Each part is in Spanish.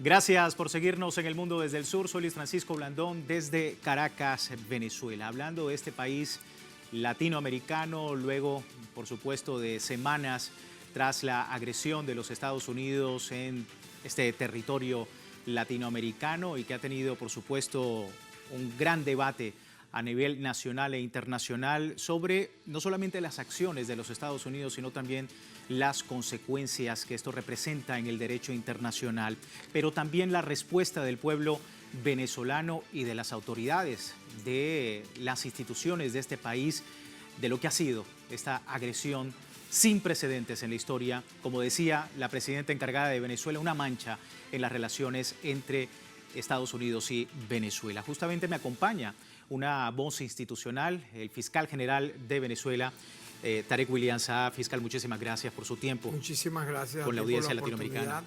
Gracias por seguirnos en El Mundo desde el Sur. Soy Luis Francisco Blandón desde Caracas, Venezuela. Hablando de este país latinoamericano, luego, por supuesto, de semanas tras la agresión de los Estados Unidos en este territorio latinoamericano y que ha tenido, por supuesto, un gran debate a nivel nacional e internacional sobre no solamente las acciones de los Estados Unidos, sino también las consecuencias que esto representa en el derecho internacional, pero también la respuesta del pueblo venezolano y de las autoridades, de las instituciones de este país, de lo que ha sido esta agresión sin precedentes en la historia, como decía la presidenta encargada de Venezuela, una mancha en las relaciones entre Estados Unidos y Venezuela. Justamente me acompaña una voz institucional, el fiscal general de Venezuela, Tarek William Saab. Fiscal, muchísimas gracias por su tiempo. Muchísimas gracias con la audiencia por la latinoamericana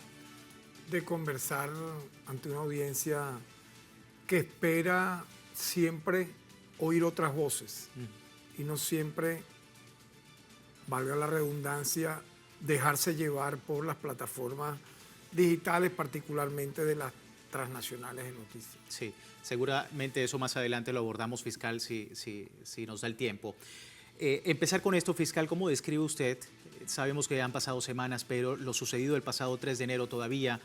de conversar ante una audiencia que espera siempre oír otras voces y no siempre, valga la redundancia, dejarse llevar por las plataformas digitales, particularmente de las transnacionales de noticias. Sí, seguramente eso más adelante lo abordamos, fiscal, si nos da el tiempo. Empezar con esto, fiscal, ¿cómo describe usted? Sabemos que han pasado semanas, pero lo sucedido el pasado 3 de enero todavía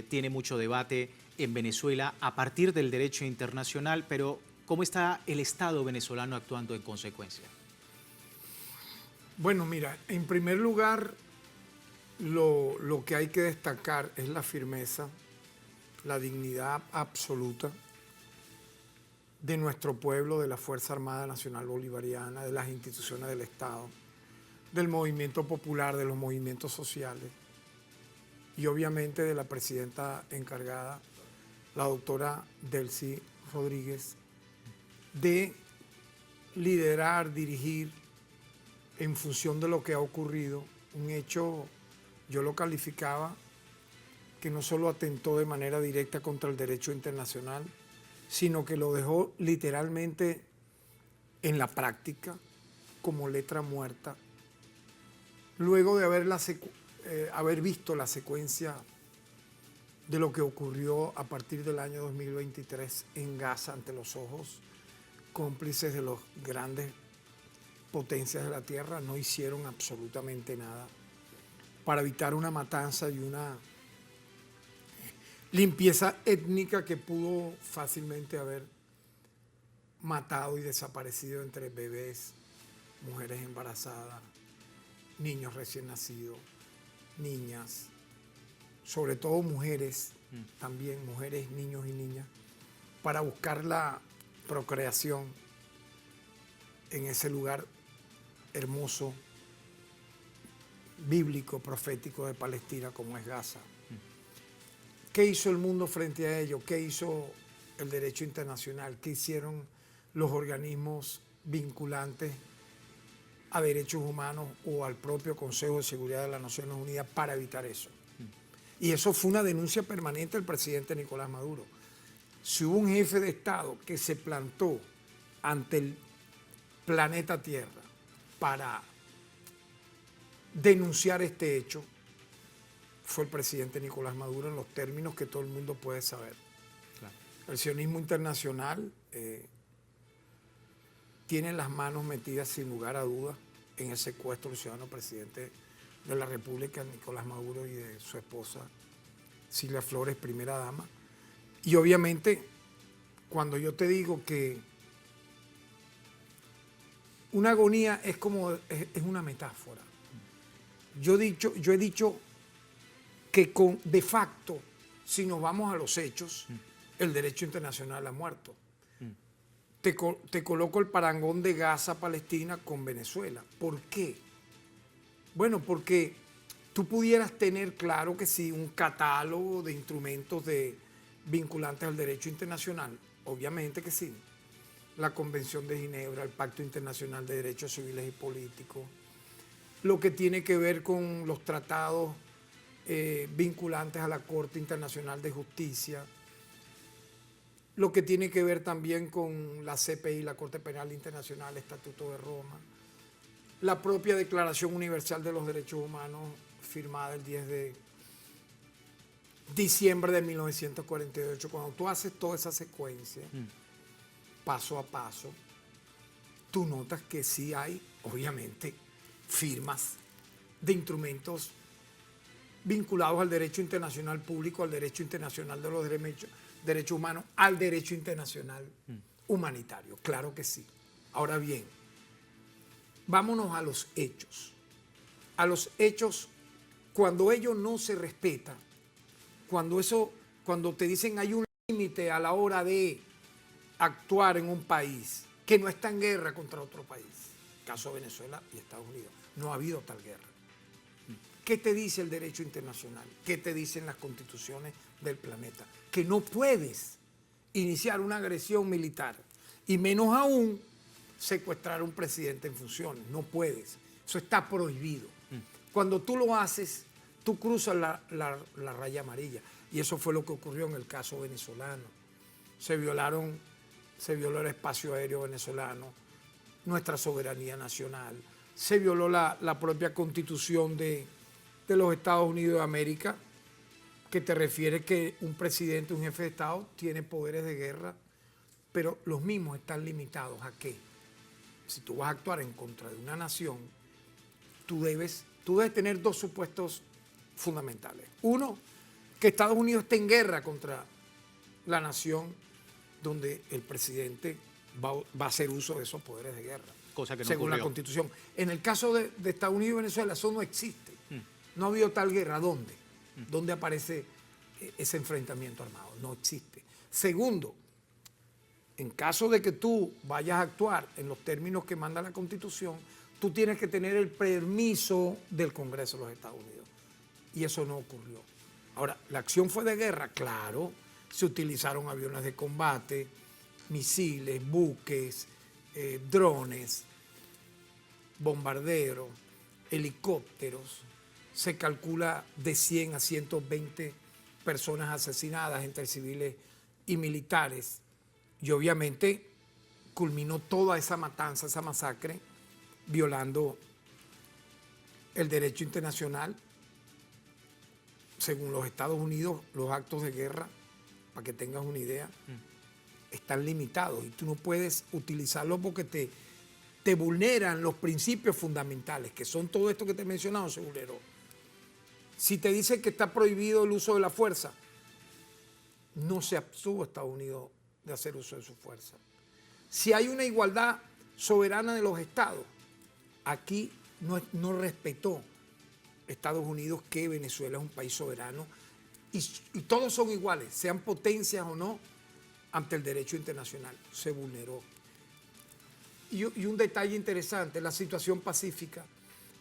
tiene mucho debate en Venezuela a partir del derecho internacional, pero ¿cómo está el Estado venezolano actuando en consecuencia? Bueno, mira, en primer lugar, lo que hay que destacar es la firmeza, la dignidad absoluta de nuestro pueblo, de la Fuerza Armada Nacional Bolivariana, de las instituciones del Estado, del movimiento popular, de los movimientos sociales y obviamente de la presidenta encargada, la doctora Delcy Rodríguez, de liderar, dirigir en función de lo que ha ocurrido, un hecho, yo lo calificaba, que no solo atentó de manera directa contra el derecho internacional, sino que lo dejó literalmente en la práctica como letra muerta, luego de haber visto la secuencia de lo que ocurrió a partir del año 2023 en Gaza ante los ojos cómplices de las grandes potencias de la tierra. No hicieron absolutamente nada para evitar una matanza y una limpieza étnica que pudo fácilmente haber matado y desaparecido entre bebés, mujeres embarazadas, niños recién nacidos, niñas, sobre todo mujeres, también mujeres, niños y niñas, para buscar la procreación en ese lugar hermoso, bíblico, profético de Palestina como es Gaza. ¿Qué hizo el mundo frente a ello? ¿Qué hizo el derecho internacional? ¿Qué hicieron los organismos vinculantes a derechos humanos o al propio Consejo de Seguridad de las Naciones Unidas para evitar eso? Y eso fue una denuncia permanente del presidente Nicolás Maduro. Si hubo un jefe de Estado que se plantó ante el planeta Tierra para denunciar este hecho, fue el presidente Nicolás Maduro en los términos que todo el mundo puede saber. Claro. El sionismo internacional tiene las manos metidas sin lugar a dudas en el secuestro del ciudadano presidente de la República, Nicolás Maduro, y de su esposa Silvia Flores, primera dama. Y obviamente, cuando yo te digo que una agonía es una metáfora. Yo he dicho que de facto, si nos vamos a los hechos, el derecho internacional ha muerto. Te coloco el parangón de Gaza, Palestina, con Venezuela. ¿Por qué? Bueno, porque tú pudieras tener, claro que sí, un catálogo de instrumentos vinculantes al derecho internacional. Obviamente que sí. La Convención de Ginebra, el Pacto Internacional de Derechos Civiles y Políticos, lo que tiene que ver con los tratados vinculantes a la Corte Internacional de Justicia, lo que tiene que ver también con la CPI, la Corte Penal Internacional, el Estatuto de Roma, la propia Declaración Universal de los Derechos Humanos firmada el 10 diciembre de 1948. Cuando tú haces toda esa secuencia, paso a paso, tú notas que sí hay, obviamente, firmas de instrumentos vinculados al derecho internacional público, al derecho internacional de los derechos humanos, al derecho internacional humanitario. Claro que sí. Ahora bien, vámonos a los hechos. A los hechos, cuando ellos no se respetan, cuando te dicen hay un límite a la hora de actuar en un país que no está en guerra contra otro país, caso Venezuela y Estados Unidos, no ha habido tal guerra. ¿Qué te dice el derecho internacional? ¿Qué te dicen las constituciones del planeta? Que no puedes iniciar una agresión militar y menos aún secuestrar a un presidente en funciones. No puedes. Eso está prohibido. Cuando tú lo haces, tú cruzas la raya amarilla. Y eso fue lo que ocurrió en el caso venezolano. Se violó el espacio aéreo venezolano, nuestra soberanía nacional. Se violó la propia constitución de los Estados Unidos de América, que te refiere que un presidente, un jefe de Estado, tiene poderes de guerra, pero los mismos están limitados a qué. Si tú vas a actuar en contra de una nación, tú debes tener dos supuestos fundamentales. Uno, que Estados Unidos esté en guerra contra la nación donde el presidente va a hacer uso de esos poderes de guerra. Cosa que no según ocurrió. La Constitución. En el caso de Estados Unidos y Venezuela, eso no existe. No ha habido tal guerra. ¿Dónde? ¿Dónde aparece ese enfrentamiento armado? No existe. Segundo, en caso de que tú vayas a actuar en los términos que manda la Constitución, tú tienes que tener el permiso del Congreso de los Estados Unidos. Y eso no ocurrió. Ahora, ¿la acción fue de guerra? Claro. Se utilizaron aviones de combate, misiles, buques, drones, bombarderos, helicópteros. Se calcula de 100 a 120 personas asesinadas entre civiles y militares. Y obviamente culminó toda esa matanza, esa masacre, violando el derecho internacional. Según los Estados Unidos, los actos de guerra, para que tengas una idea, están limitados y tú no puedes utilizarlos porque te vulneran los principios fundamentales, que son todo esto que te he mencionado, se vulneró. Si te dice que está prohibido el uso de la fuerza, no se abstuvo Estados Unidos de hacer uso de su fuerza. Si hay una igualdad soberana de los estados, aquí no respetó Estados Unidos que Venezuela es un país soberano y todos son iguales, sean potencias o no, ante el derecho internacional. Se vulneró. Y un detalle interesante, la situación pacífica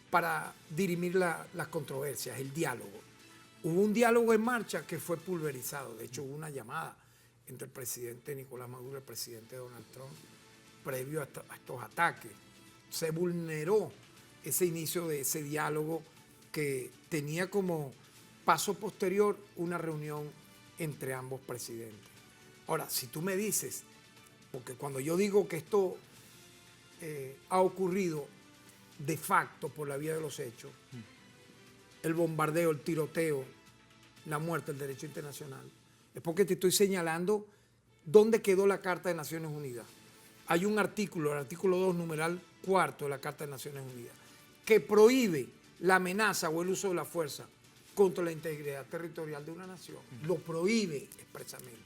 para dirimir las controversias, el diálogo. Hubo un diálogo en marcha que fue pulverizado. De hecho, hubo una llamada entre el presidente Nicolás Maduro y el presidente Donald Trump previo a estos ataques. Se vulneró ese inicio de ese diálogo que tenía como paso posterior una reunión entre ambos presidentes. Ahora, si tú me dices, porque cuando yo digo que esto ha ocurrido de facto por la vía de los hechos, el bombardeo, el tiroteo, la muerte, el derecho internacional, es porque te estoy señalando dónde quedó la Carta de Naciones Unidas. Hay un artículo, el artículo 2, numeral 4 de la Carta de Naciones Unidas, que prohíbe la amenaza o el uso de la fuerza contra la integridad territorial de una nación. Lo prohíbe expresamente.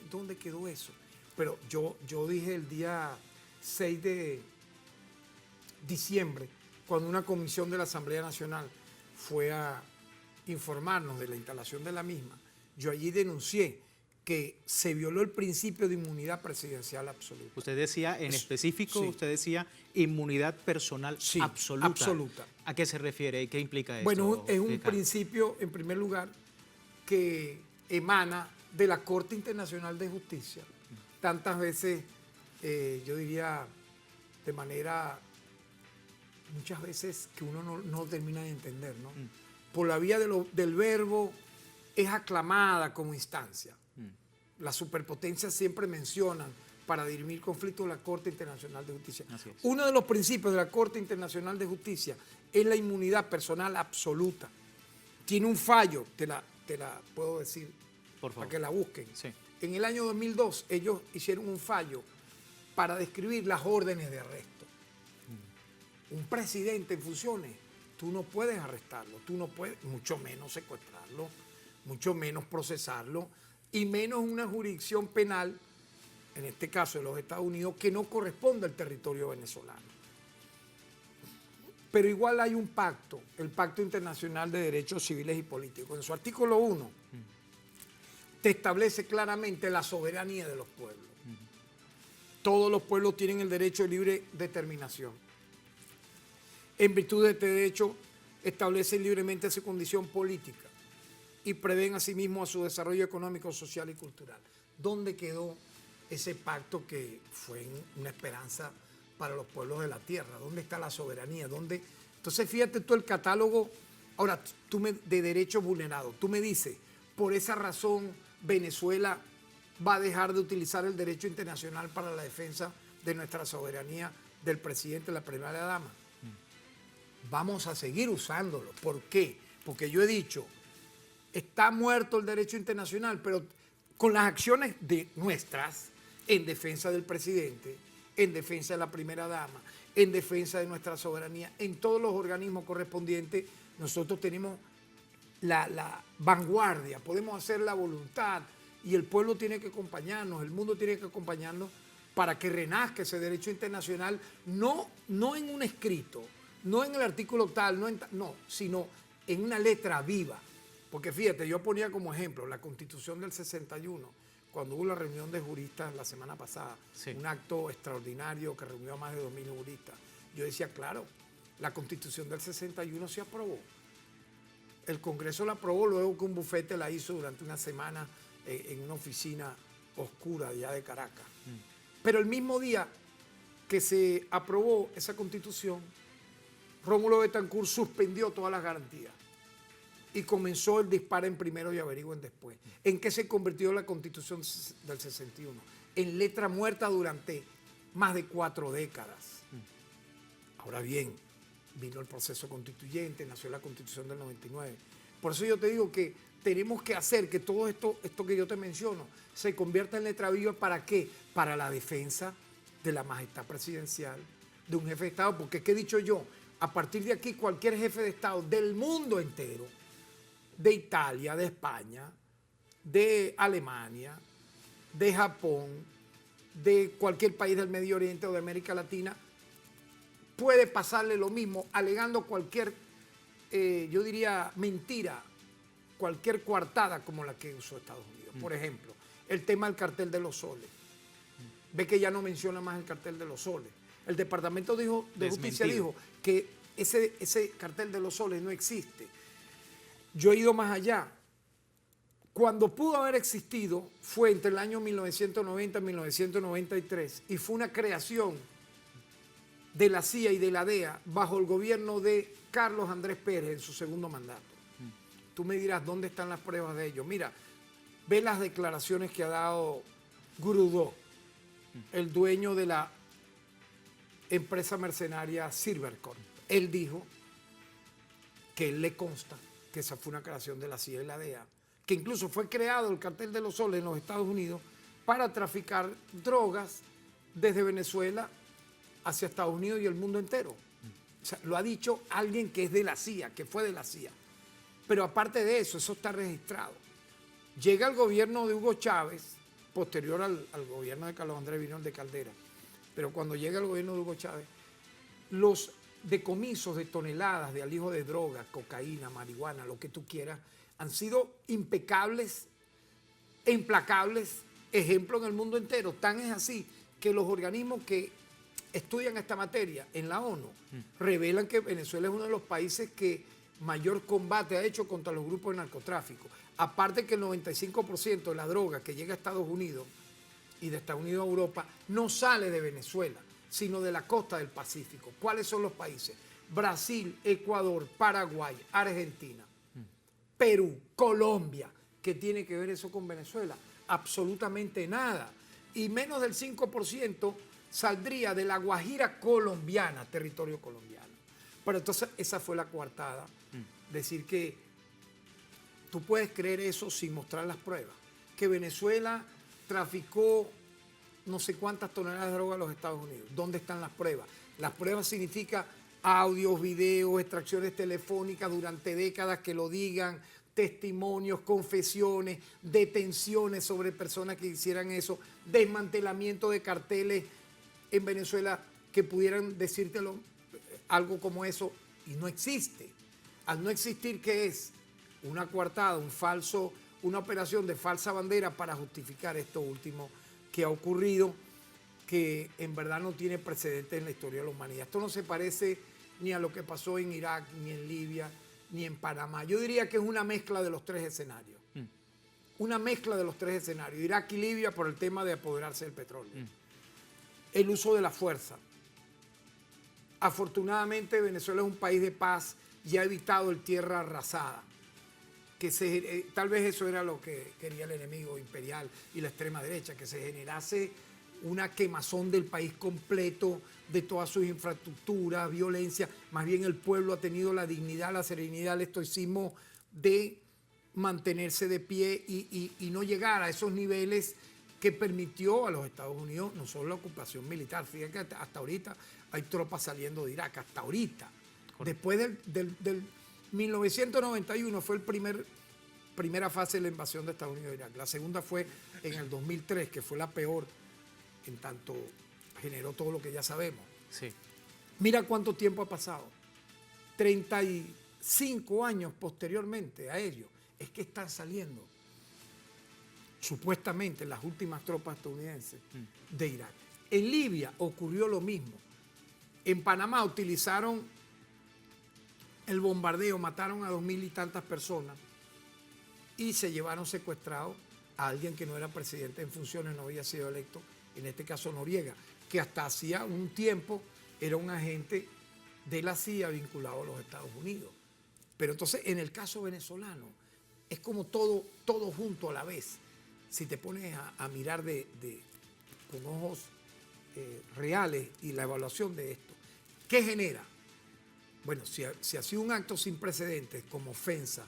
¿Dónde quedó eso? Pero yo dije el día 6 de diciembre, cuando una comisión de la Asamblea Nacional fue a informarnos de la instalación de la misma, yo allí denuncié que se violó el principio de inmunidad presidencial absoluta. Usted decía, en específico, sí. Usted decía inmunidad personal sí, absoluta. Absoluta. ¿A qué se refiere y qué implica esto? Bueno, es un principio, en primer lugar, que emana de la Corte Internacional de Justicia. Tantas veces, yo diría, de manera, muchas veces que uno no termina de entender, ¿no? Por la vía del verbo es aclamada como instancia. Las superpotencias siempre mencionan para dirimir conflictos la Corte Internacional de Justicia. Uno de los principios de la Corte Internacional de Justicia es la inmunidad personal absoluta. Tiene un fallo, te te la puedo decir Por favor. para que la busquen. Sí. En el año 2002 ellos hicieron un fallo para describir las órdenes de arresto. Un presidente en funciones, tú no puedes arrestarlo, tú no puedes, mucho menos secuestrarlo, mucho menos procesarlo, y menos una jurisdicción penal, en este caso de los Estados Unidos, que no corresponde al territorio venezolano. Pero igual hay un pacto, el Pacto Internacional de Derechos Civiles y Políticos. En su artículo 1 te establece claramente la soberanía de los pueblos. Todos los pueblos tienen el derecho de libre determinación. En virtud de este derecho, establecen libremente su condición política y prevén asimismo a su desarrollo económico, social y cultural. ¿Dónde quedó ese pacto que fue una esperanza para los pueblos de la tierra? ¿Dónde está la soberanía? ¿Dónde? Entonces, fíjate tú el catálogo, ahora, de derechos vulnerados. Tú me dices, por esa razón, Venezuela va a dejar de utilizar el derecho internacional para la defensa de nuestra soberanía del presidente, la primera dama. Vamos a seguir usándolo. ¿Por qué? Porque yo he dicho, está muerto el derecho internacional, pero con las acciones de nuestras en defensa del presidente, en defensa de la primera dama, en defensa de nuestra soberanía, en todos los organismos correspondientes, nosotros tenemos la vanguardia, podemos hacer la voluntad y el pueblo tiene que acompañarnos, el mundo tiene que acompañarnos para que renazca ese derecho internacional, no en un escrito, no en el artículo tal, no, sino en una letra viva. Porque fíjate, yo ponía como ejemplo la Constitución del 61, cuando hubo la reunión de juristas la semana pasada, sí, un acto extraordinario que reunió a más de 2.000 juristas. Yo decía, claro, la Constitución del 61 se aprobó. El Congreso la aprobó luego que un bufete la hizo durante una semana en una oficina oscura allá de Caracas. Pero el mismo día que se aprobó esa Constitución, Rómulo Betancourt suspendió todas las garantías y comenzó el disparo en primero y averigüen después. ¿En qué se convirtió la Constitución del 61? En letra muerta durante más de 4 décadas. Ahora bien, vino el proceso constituyente, nació la Constitución del 99. Por eso yo te digo que tenemos que hacer que todo esto que yo te menciono se convierta en letra viva. ¿Para qué? Para la defensa de la majestad presidencial, de un jefe de Estado. Porque, ¿qué he dicho yo? A partir de aquí, cualquier jefe de Estado del mundo entero, de Italia, de España, de Alemania, de Japón, de cualquier país del Medio Oriente o de América Latina, puede pasarle lo mismo, alegando cualquier, yo diría, mentira, cualquier coartada como la que usó Estados Unidos. Por ejemplo, el tema del cartel de los soles. Ve que ya no menciona más el cartel de los soles. El Departamento de Justicia dijo que ese cartel de los soles no existe. Yo he ido más allá. Cuando pudo haber existido fue entre el año 1990 y 1993 y fue una creación de la CIA y de la DEA bajo el gobierno de Carlos Andrés Pérez en su segundo mandato. Tú me dirás, ¿dónde están las pruebas de ello? Mira, ve las declaraciones que ha dado Grudó, el dueño de la empresa mercenaria Silvercorp. Él dijo que él le consta que esa fue una creación de la CIA y la DEA, que incluso fue creado el cartel de los soles en los Estados Unidos para traficar drogas desde Venezuela hacia Estados Unidos y el mundo entero. O sea, lo ha dicho alguien que es de la CIA, que fue de la CIA. Pero aparte de eso, eso está registrado. Llega el gobierno de Hugo Chávez, posterior al gobierno de Carlos Andrés Vidal de Caldera, pero cuando llega el gobierno de Hugo Chávez, los decomisos de toneladas de alijo de droga, cocaína, marihuana, lo que tú quieras, han sido impecables e implacables ejemplos en el mundo entero. Tan es así que los organismos que estudian esta materia en la ONU revelan que Venezuela es uno de los países que mayor combate ha hecho contra los grupos de narcotráfico. Aparte que el 95% de la droga que llega a Estados Unidos y de Estados Unidos a Europa no sale de Venezuela, sino de la costa del Pacífico. ¿Cuáles son los países? Brasil, Ecuador, Paraguay, Argentina, Perú, Colombia. ¿Qué tiene que ver eso con Venezuela? Absolutamente nada. Y menos del 5% saldría de la Guajira colombiana, territorio colombiano. Pero entonces esa fue la coartada. Decir que tú puedes creer eso sin mostrar las pruebas. Que Venezuela traficó no sé cuántas toneladas de droga a los Estados Unidos. ¿Dónde están las pruebas? Las pruebas significa audios, videos, extracciones telefónicas durante décadas que lo digan, testimonios, confesiones, detenciones sobre personas que hicieran eso, desmantelamiento de carteles en Venezuela que pudieran decírtelo algo como eso, y no existe. Al no existir, ¿qué es? Una coartada, una operación de falsa bandera para justificar esto último que ha ocurrido, que en verdad no tiene precedentes en la historia de la humanidad. Esto no se parece ni a lo que pasó en Irak, ni en Libia, ni en Panamá. Yo diría que es una mezcla de los tres escenarios. Una mezcla de los tres escenarios. Irak y Libia por el tema de apoderarse del petróleo. El uso de la fuerza. Afortunadamente Venezuela es un país de paz y ha evitado el tierra arrasada. Tal vez eso era lo que quería el enemigo imperial y la extrema derecha, que se generase una quemazón del país completo, de todas sus infraestructuras, violencia. Más bien el pueblo ha tenido la dignidad, la serenidad, el estoicismo de mantenerse de pie y no llegar a esos niveles que permitió a los Estados Unidos no solo la ocupación militar. Fíjate que hasta ahorita hay tropas saliendo de Irak, hasta ahorita. Correcto. Después del 1991 fue primera fase de la invasión de Estados Unidos de Irak. La segunda fue en el 2003, que fue la peor, en tanto generó todo lo que ya sabemos. Sí. Mira cuánto tiempo ha pasado. 35 años posteriormente a ello. Es que están saliendo supuestamente las últimas tropas estadounidenses de Irak. En Libia ocurrió lo mismo. En Panamá utilizaron el bombardeo, mataron a 2000 y tantas personas y se llevaron secuestrado a alguien que no era presidente en funciones, no había sido electo, en este caso Noriega, que hasta hacía un tiempo era un agente de la CIA vinculado a los Estados Unidos. Pero entonces en el caso venezolano es como todo junto a la vez. Si te pones a mirar con ojos reales y la evaluación de esto, ¿qué genera? Bueno, si ha sido un acto sin precedentes como ofensa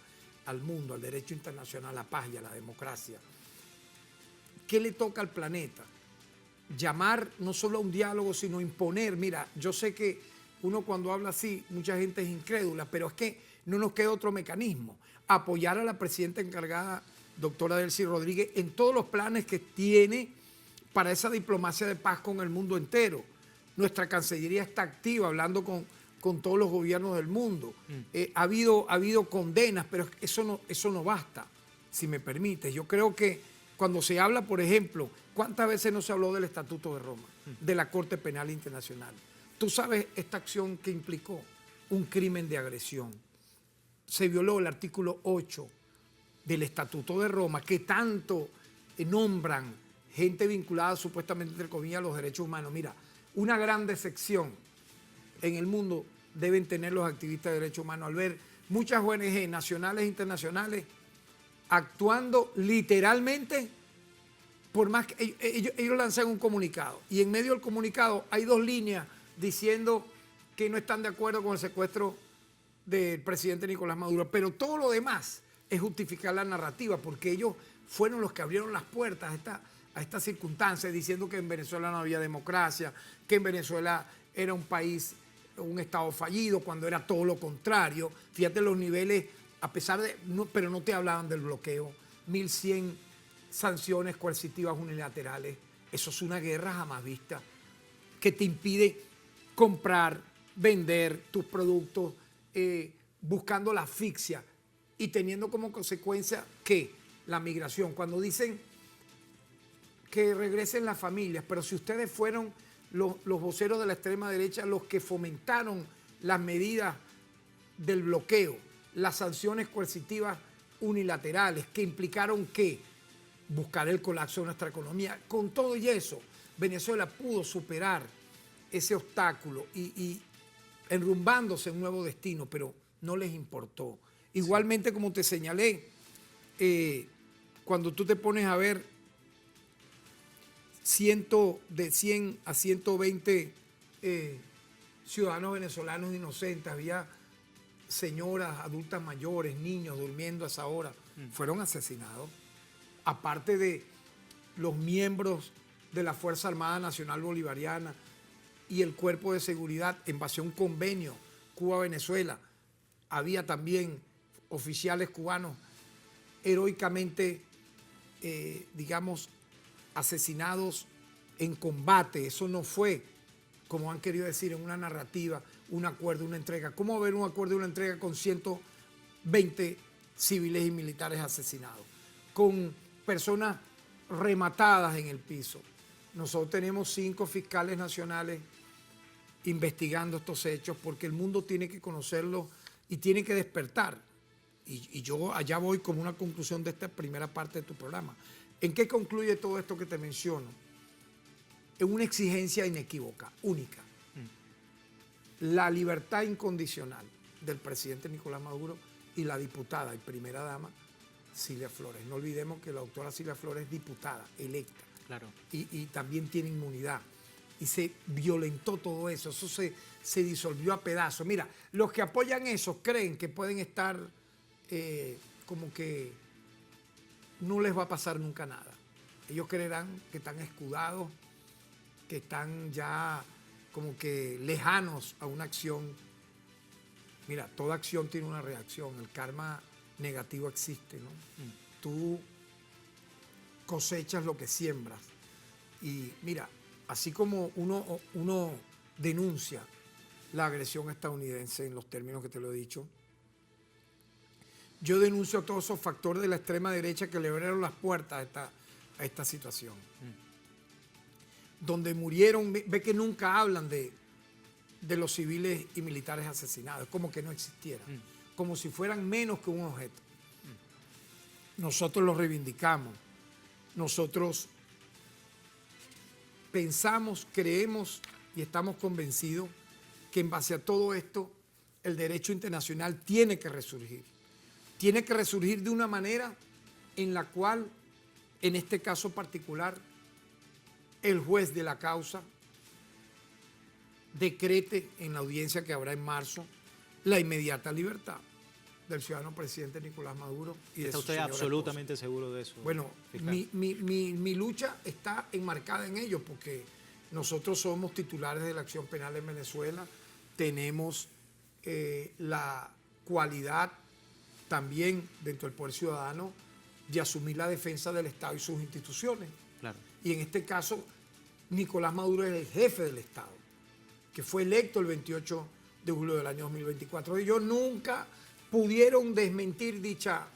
al mundo, al derecho internacional, a la paz y a la democracia, ¿qué le toca al planeta? Llamar no solo a un diálogo, sino imponer. Mira, yo sé que uno cuando habla así, mucha gente es incrédula, pero es que no nos queda otro mecanismo. Apoyar a la presidenta encargada, doctora Delcy Rodríguez, en todos los planes que tiene para esa diplomacia de paz con el mundo entero. Nuestra Cancillería está activa hablando con todos los gobiernos del mundo. Ha habido condenas, pero eso no basta, si me permites. Yo creo que cuando se habla, por ejemplo, ¿cuántas veces no se habló del Estatuto de Roma, de la Corte Penal Internacional? Tú sabes esta acción que implicó un crimen de agresión. Se violó el artículo 8 del Estatuto de Roma, que tanto nombran gente vinculada supuestamente, entre comillas, a los derechos humanos. Mira, una gran decepción en el mundo deben tener los activistas de derechos humanos al ver muchas ONG nacionales e internacionales actuando literalmente, por más que ellos lanzan un comunicado y en medio del comunicado hay 2 líneas diciendo que no están de acuerdo con el secuestro del presidente Nicolás Maduro, pero todo lo demás es justificar la narrativa, porque ellos fueron los que abrieron las puertas a estas circunstancias, diciendo que en Venezuela no había democracia, que en Venezuela era un país, un Estado fallido, cuando era todo lo contrario. Fíjate los niveles, a pesar de, pero no te hablaban del bloqueo, 1100 sanciones coercitivas unilaterales. Eso es una guerra jamás vista, que te impide comprar, vender tus productos, buscando la asfixia y teniendo como consecuencia que la migración. Cuando dicen que regresen las familias, pero si ustedes fueron los voceros de la extrema derecha los que fomentaron las medidas del bloqueo, las sanciones coercitivas unilaterales, que implicaron que buscar el colapso de nuestra economía. Con todo y eso, Venezuela pudo superar ese obstáculo y enrumbándose en un nuevo destino, pero no les importó. Igualmente, como te señalé, cuando tú te pones a ver de 100 a 120 ciudadanos venezolanos inocentes, había señoras, adultas mayores, niños durmiendo a esa hora, fueron asesinados. Aparte de los miembros de la Fuerza Armada Nacional Bolivariana y el Cuerpo de Seguridad, en base a un convenio Cuba-Venezuela, había también oficiales cubanos heroicamente, digamos, asesinados en combate. Eso no fue, como han querido decir en una narrativa, un acuerdo, una entrega. ¿Cómo va a haber un acuerdo y una entrega con 120 civiles y militares asesinados? Con personas rematadas en el piso. Nosotros tenemos 5 fiscales nacionales investigando estos hechos porque el mundo tiene que conocerlos y tiene que despertar. Y yo allá voy como una conclusión de esta primera parte de tu programa. ¿En qué concluye todo esto que te menciono? En una exigencia inequívoca, única. La libertad incondicional del presidente Nicolás Maduro y la diputada y primera dama Cilia Flores. No olvidemos que la doctora Cilia Flores es diputada, electa. Claro. Y también tiene inmunidad. Y se violentó todo eso. Eso se disolvió a pedazos. Mira, los que apoyan eso creen que pueden estar como que no les va a pasar nunca nada. Ellos creerán que están escudados, que están ya como que lejanos a una acción. Mira, toda acción tiene una reacción. El karma negativo existe, ¿no? Tú cosechas lo que siembras. Y mira, así como uno denuncia la agresión estadounidense en los términos que te lo he dicho, yo denuncio todos esos factores de la extrema derecha que le abrieron las puertas a esta situación. Donde murieron, ve que nunca hablan de los civiles y militares asesinados, como que no existieran, como si fueran menos que un objeto. Nosotros los reivindicamos, nosotros pensamos, creemos y estamos convencidos que en base a todo esto el derecho internacional tiene que resurgir. Tiene que resurgir de una manera en la cual, en este caso particular, el juez de la causa decrete en la audiencia que habrá en marzo la inmediata libertad del ciudadano presidente Nicolás Maduro y de ¿Está su usted señora absolutamente esposa. seguro de eso? Bueno, mi lucha está enmarcada en ello porque nosotros somos titulares de la acción penal en Venezuela, tenemos la cualidad también dentro del poder ciudadano de asumir la defensa del Estado y sus instituciones. Claro. Y en este caso, Nicolás Maduro es el jefe del Estado, que fue electo el 28 de julio del año 2024. Ellos nunca pudieron desmentir dicha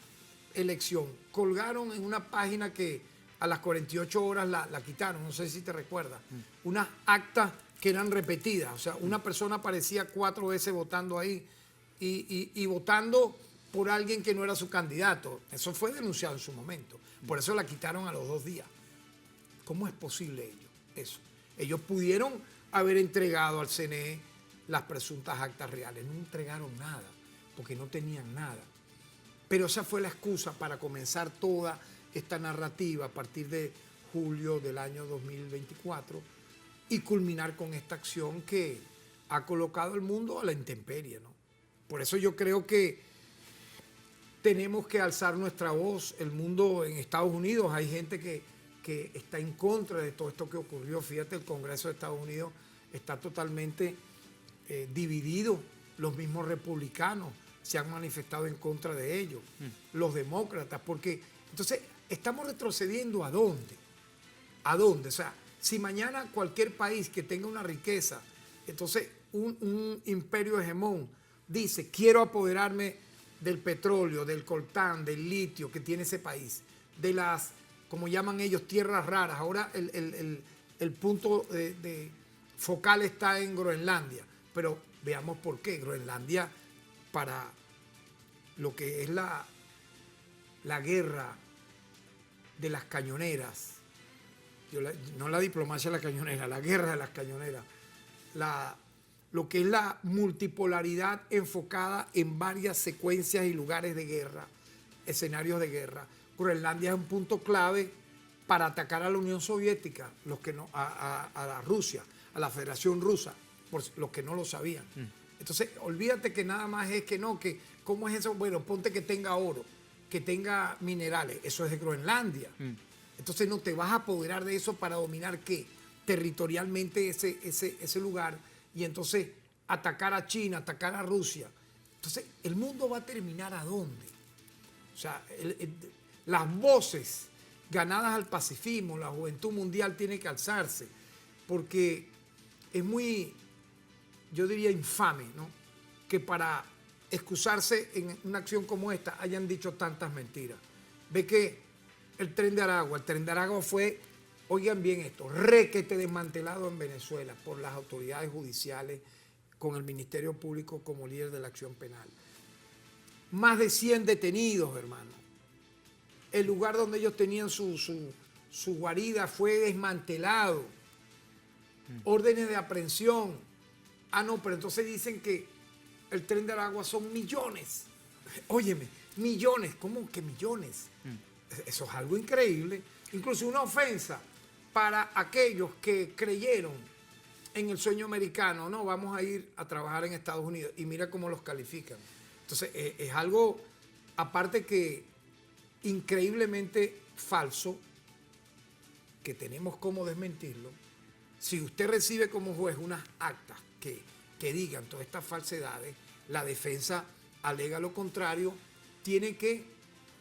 elección. Colgaron en una página que a las 48 horas la quitaron, no sé si te recuerdas, unas actas que eran repetidas. O sea, una persona aparecía 4 veces votando ahí y votando por alguien que no era su candidato. Eso fue denunciado en su momento. Por eso la quitaron a los 2 días. ¿Cómo es posible eso? Ellos pudieron haber entregado al CNE las presuntas actas reales. No entregaron nada, porque no tenían nada. Pero esa fue la excusa para comenzar toda esta narrativa a partir de julio del año 2024 y culminar con esta acción que ha colocado al mundo a la intemperie, ¿no? Por eso yo creo que tenemos que alzar nuestra voz. El mundo en Estados Unidos, hay gente que está en contra de todo esto que ocurrió. Fíjate, el Congreso de Estados Unidos está totalmente dividido. Los mismos republicanos se han manifestado en contra de ellos, los demócratas, porque entonces estamos retrocediendo ¿a dónde? ¿A dónde? O sea, si mañana cualquier país que tenga una riqueza, entonces un imperio hegemón dice, quiero apoderarme del petróleo, del coltán, del litio que tiene ese país, de las, como llaman ellos, tierras raras. Ahora el punto de focal está en Groenlandia, pero veamos por qué. Groenlandia, para lo que es la guerra de las cañoneras, no la diplomacia de la cañonera, la guerra de las cañoneras, lo que es la multipolaridad enfocada en varias secuencias y lugares de guerra, escenarios de guerra. Groenlandia es un punto clave para atacar a la Unión Soviética, a la Rusia, a la Federación Rusa, por los que no lo sabían. Entonces, olvídate que nada más es que no, que ¿cómo es eso? Bueno, ponte que tenga oro, que tenga minerales, eso es de Groenlandia. Entonces no te vas a apoderar de eso para dominar ¿qué? Territorialmente ese lugar y entonces atacar a China, atacar a Rusia. Entonces, ¿el mundo va a terminar a dónde? O sea, las voces ganadas al pacifismo, la juventud mundial tiene que alzarse, porque es muy, yo diría, infame, ¿no? Que para excusarse en una acción como esta hayan dicho tantas mentiras. Ve que el Tren de Aragua fue, oigan bien esto, requete desmantelado en Venezuela por las autoridades judiciales con el Ministerio Público como líder de la acción penal. Más de 100 detenidos, hermano. El lugar donde ellos tenían su guarida fue desmantelado. Órdenes de aprehensión. Ah, no, pero entonces dicen que el Tren de Aragua son millones. Óyeme, millones. ¿Cómo que millones? Eso es algo increíble. Incluso una ofensa para aquellos que creyeron en el sueño americano. No, vamos a ir a trabajar en Estados Unidos. Y mira cómo los califican. Entonces, es algo, aparte que increíblemente falso, que tenemos cómo desmentirlo. Si usted recibe como juez unas actas que digan todas estas falsedades, la defensa alega lo contrario, tiene que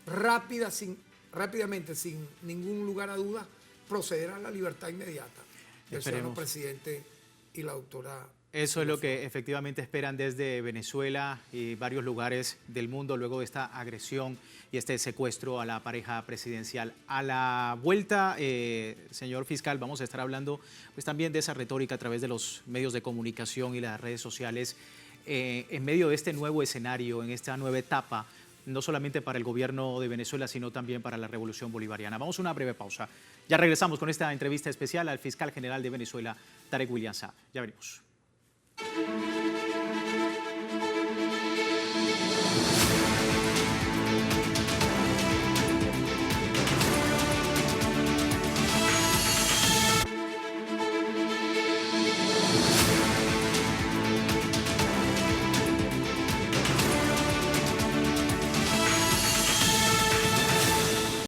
rápidamente, sin ningún lugar a duda, proceder a la libertad inmediata del señor presidente y la doctora. Eso es lo que efectivamente esperan desde Venezuela y varios lugares del mundo luego de esta agresión y este secuestro a la pareja presidencial. A la vuelta, señor fiscal, vamos a estar hablando pues también de esa retórica a través de los medios de comunicación y las redes sociales en medio de este nuevo escenario, en esta nueva etapa, no solamente para el gobierno de Venezuela, sino también para la revolución bolivariana. Vamos a una breve pausa. Ya regresamos con esta entrevista especial al fiscal general de Venezuela, Tarek William Saab. Ya venimos.